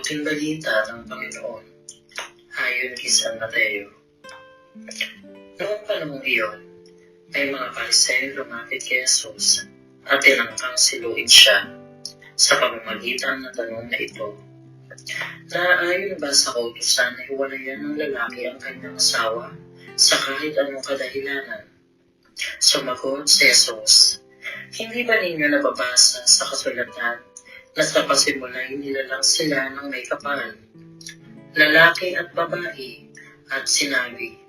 Mabuting balita ng Panginoon ayon kay San Mateo. Noong panahong iyon, ay mga Pariseo lumapit kay Jesus at tinangkang siluin siya sa pamamagitan ng tanong na ito. Naaayon ba sa kautusan na hiwalayan ng lalaki ang kanyang asawa sa kahit anong kadahilanan? Sumagot si Jesus, hindi ba ninyo nababasa sa kasulatan na sa pasimula nilalang sila ng may kapal, lalaki at babae, at sinabi,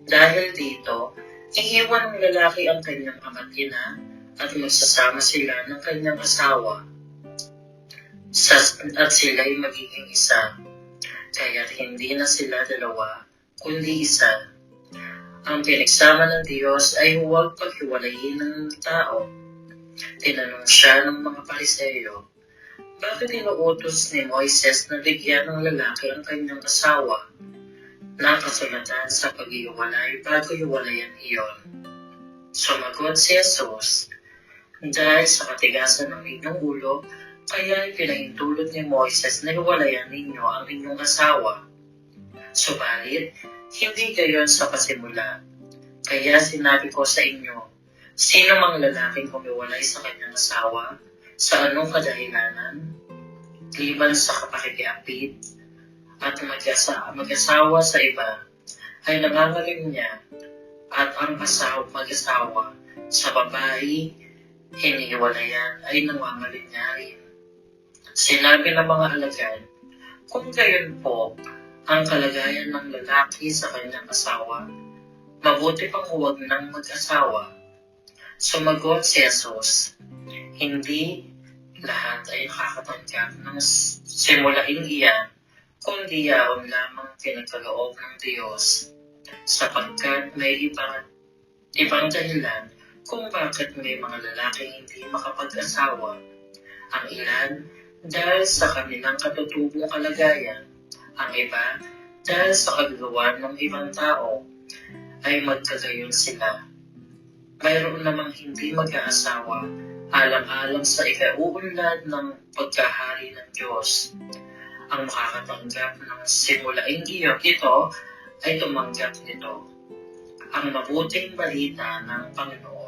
dahil dito, iiwan ng lalaki ang kanyang ama't ina at magsasama sila ng kanyang asawa at sila'y magiging isa, kaya't hindi na sila dalawa, kundi isa. Ang pinagsama ng Diyos ay huwag paghiwalayin ng tao. Tinanong siya ng mga Pariseo, bakit inuutos ni Moises na bigyan ng lalaki ang kanyang asawa? Nakasulatan sa pag-iwalay bago hiwalayan iyon. Sumagot si Jesus, dahil sa katigasan ng inyong ulo, kaya pinahintulot ni Moises na hiwalayan ninyo ang inyong asawa. Subalit, hindi gayon sa pasimula. Kaya sinabi ko sa inyo, sino mang lalaking humiwalay sa kanyang asawa, sa anong kadahilanan, liban sa kapakikiapid, at mag-asawa sa iba, ay nangangalim niya, at ang mag-asawa sa babae, hinihiwalayan ay nangangalim niya rin. Sinabi ng mga alagad, kung gayon po, ang kalagayan ng lalaki sa kanyang asawa, mabuti pang huwag nang mag-asawa. Sumagot si Jesus, hindi lahat ay nakakatanggap ng simulaing iyan, kundi yaon lamang pinagkaloob ng Diyos, sapagkat may ibang dahilan kung bakit may mga lalaking hindi makapag-asawa. Ang ilan dahil sa kanilang katutubong kalagayan, ang iba dahil sa kagagawan ng ibang tao ay magkagayon sila. Mayroon namang hindi mag-aasawa alang-alang sa ikauunlad ng pagkahari ng Diyos. Ang makakatanggap ng simulaing iyon ito ay tumanggap nito. Ang mabuting balita ng Panginoon.